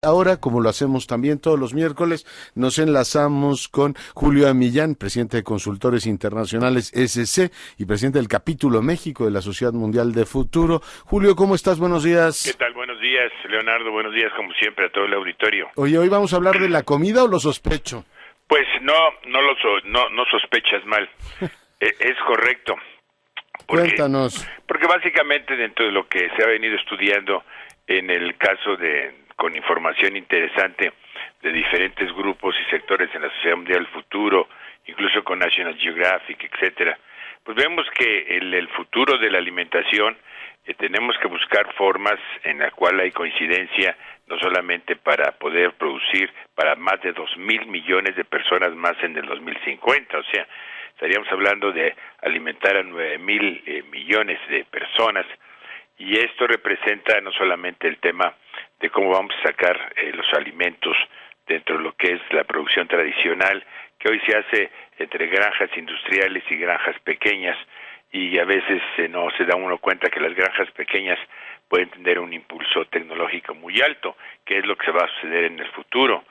Ahora, como lo hacemos también todos los miércoles, nos enlazamos con Julio Millán, presidente de Consultores Internacionales SC y presidente del capítulo México de la Sociedad Mundial de Futuro. Julio, ¿cómo estás? Buenos días. ¿Qué tal? Buenos días, Leonardo. Buenos días, como siempre, a todo el auditorio. Oye, ¿hoy vamos a hablar de la comida o lo sospecho? Pues no sospechas mal. Es correcto. Cuéntanos. Porque básicamente dentro de lo que se ha venido estudiando en el caso con información interesante de diferentes grupos y sectores en la Sociedad Mundial del Futuro, incluso con National Geographic, etcétera, pues vemos que el futuro de la alimentación tenemos que buscar formas en la cual hay coincidencia no solamente para poder producir para más de 2,000 millones de personas más en el 2050, o sea, estaríamos hablando de alimentar a 9,000 millones de personas, y esto representa no solamente el tema de cómo vamos a sacar los alimentos dentro de lo que es la producción tradicional, que hoy se hace entre granjas industriales y granjas pequeñas, y a veces no se da uno cuenta que las granjas pequeñas pueden tener un impulso tecnológico muy alto, que es lo que se va a suceder en el futuro.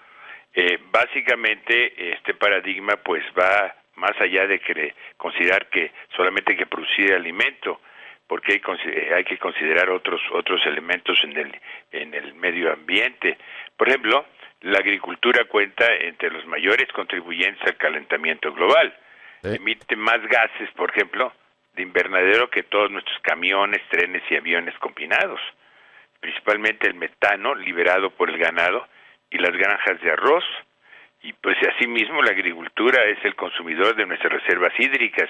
Básicamente este paradigma pues va más allá de considerar que solamente hay que producir alimento, porque hay que considerar otros elementos en el medio ambiente. Por ejemplo, la agricultura cuenta entre los mayores contribuyentes al calentamiento global. Emite más gases, por ejemplo, de invernadero que todos nuestros camiones, trenes y aviones combinados. Principalmente el metano liberado por el ganado y las granjas de arroz. Y pues asimismo la agricultura es el consumidor de nuestras reservas hídricas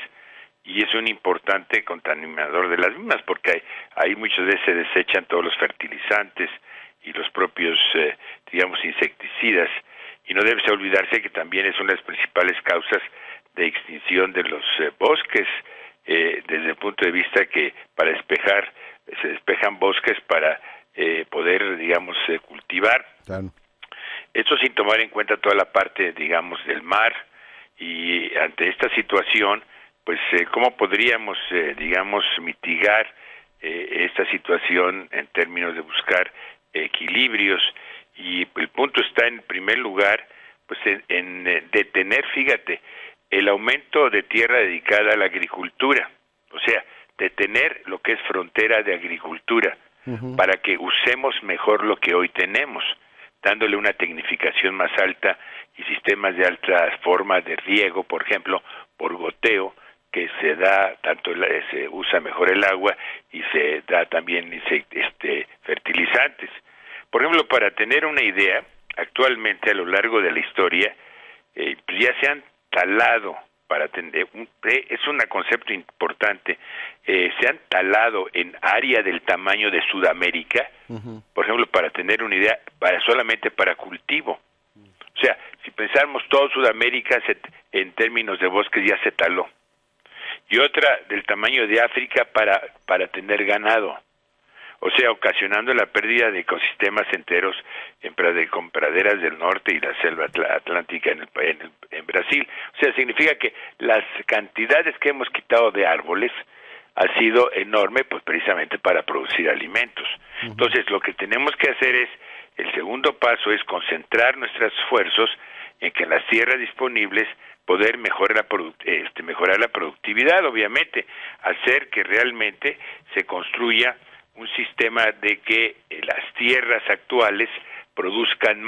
y es un importante contaminador de las mismas, porque ahí muchas veces se desechan todos los fertilizantes y los propios, insecticidas, y no debe olvidarse que también es una de las principales causas de extinción de los bosques, desde el punto de vista que se despejan bosques para poder, cultivar. Claro. Esto sin tomar en cuenta toda la parte, del mar, y ante esta situación, pues, ¿cómo podríamos, mitigar esta situación en términos de buscar equilibrios? Y el punto está, en primer lugar, pues, en detener, fíjate, el aumento de tierra dedicada a la agricultura, o sea, detener lo que es frontera de agricultura, para que usemos mejor lo que hoy tenemos, dándole una tecnificación más alta y sistemas de alta forma de riego, por ejemplo, por goteo, que se da se usa mejor el agua y se da también fertilizantes. Por ejemplo, para tener una idea, actualmente a lo largo de la historia ya se han talado, es un concepto importante, se han talado en área del tamaño de Sudamérica, por ejemplo, para tener una idea, solamente para cultivo. O sea, si pensamos todo Sudamérica en términos de bosques ya se taló. Y otra del tamaño de África para tener ganado. O sea, ocasionando la pérdida de ecosistemas enteros con praderas del norte y la selva atlántica en Brasil. O sea, significa que las cantidades que hemos quitado de árboles ha sido enorme, pues precisamente para producir alimentos. Entonces, lo que tenemos que hacer el segundo paso es concentrar nuestros esfuerzos en que en las tierras disponibles poder mejorar la productividad, obviamente, hacer que realmente se construya un sistema de que las tierras actuales produzcan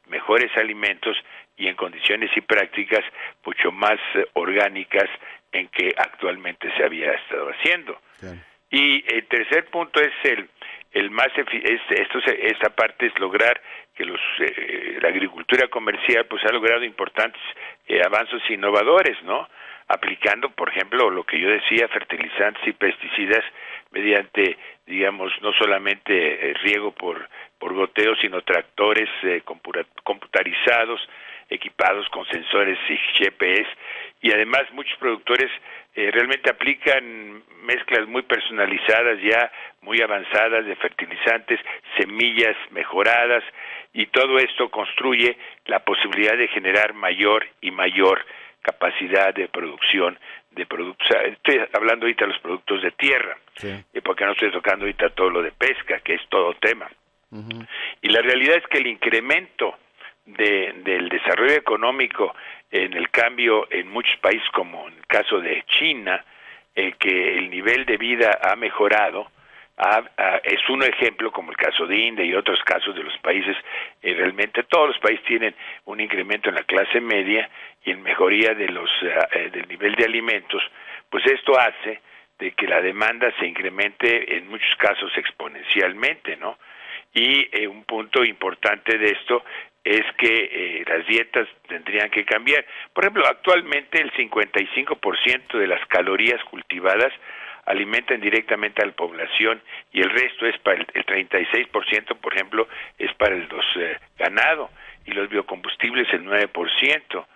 mejores alimentos y en condiciones y prácticas mucho más orgánicas en que actualmente se había estado haciendo. Sí. Y el tercer punto es esta parte es lograr que la agricultura comercial pues ha logrado importantes avances innovadores, ¿no? Aplicando, por ejemplo, lo que yo decía, fertilizantes y pesticidas mediante, no solamente riego por goteo, sino tractores computarizados, equipados con sensores y GPS, y además muchos productores realmente aplican mezclas muy personalizadas, ya muy avanzadas de fertilizantes, semillas mejoradas, y todo esto construye la posibilidad de generar mayor y mayor capacidad de producción de productos. Estoy hablando ahorita de los productos de tierra, sí, porque no estoy tocando ahorita todo lo de pesca, que es todo tema. Y la realidad es que el incremento del desarrollo económico en el cambio en muchos países, como en el caso de China, que el nivel de vida ha mejorado, es un ejemplo, como el caso de India y otros casos de los países, realmente todos los países tienen un incremento en la clase media y en mejoría de del nivel de alimentos, pues esto hace de que la demanda se incremente en muchos casos exponencialmente, ¿no? Y un punto importante de esto es que las dietas tendrían que cambiar. Por ejemplo, actualmente el 55% de las calorías cultivadas alimentan directamente a la población y el resto es para el 36%, por ejemplo, es para los ganado y los biocombustibles el 9%.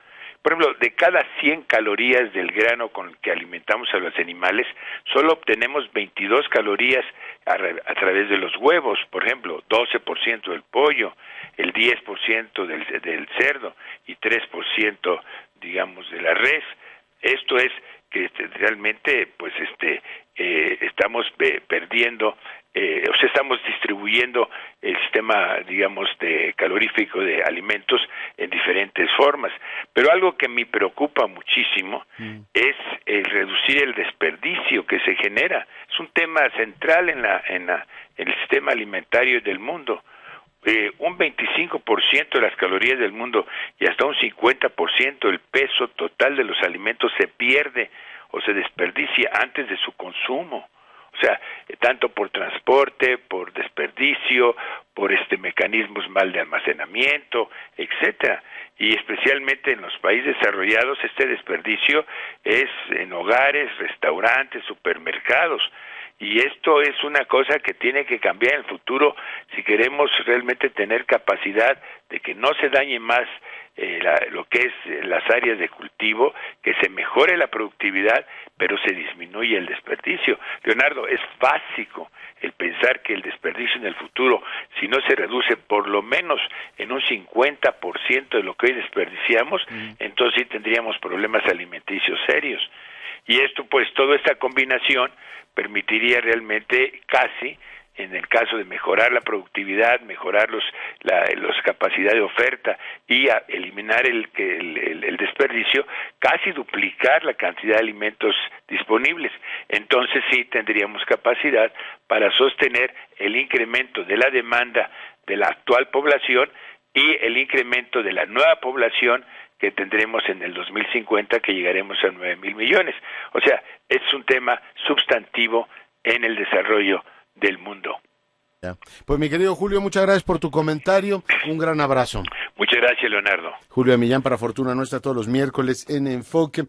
Por ejemplo, de cada 100 calorías del grano con el que alimentamos a los animales, solo obtenemos 22 calorías a través de los huevos, por ejemplo, 12% del pollo, el 10% del cerdo y 3%, digamos, de la res. Esto es que realmente, pues, estamos perdiendo, o sea, estamos distribuyendo el sistema, digamos, calorífico de alimentos en diferentes formas. Pero algo que me preocupa muchísimo es el reducir el desperdicio que se genera. Es un tema central en el sistema alimentario del mundo. Un 25% de las calorías del mundo y hasta un 50% del peso total de los alimentos se pierde o se desperdicia antes de su consumo. O sea, tanto por transporte, por desperdicio, por mecanismos mal de almacenamiento, etcétera. Y especialmente en los países desarrollados este desperdicio es en hogares, restaurantes, supermercados. Y esto es una cosa que tiene que cambiar en el futuro si queremos realmente tener capacidad de que no se dañe más lo que es las áreas de cultivo, que se mejore la productividad, pero se disminuye el desperdicio. Leonardo, es básico el pensar que el desperdicio en el futuro, si no se reduce por lo menos en un 50% de lo que hoy desperdiciamos, entonces sí tendríamos problemas alimenticios serios. Y esto, pues, toda esta combinación permitiría realmente casi, en el caso de mejorar la productividad, mejorar las capacidades de oferta y eliminar el desperdicio, casi duplicar la cantidad de alimentos disponibles. Entonces sí tendríamos capacidad para sostener el incremento de la demanda de la actual población y el incremento de la nueva población que tendremos en el 2050, que llegaremos a 9,000 millones. O sea, es un tema sustantivo en el desarrollo del mundo. Ya. Pues mi querido Julio, muchas gracias por tu comentario, un gran abrazo. Muchas gracias, Leonardo. Julio Millán para Fortuna Nuestra todos los miércoles en Enfoque.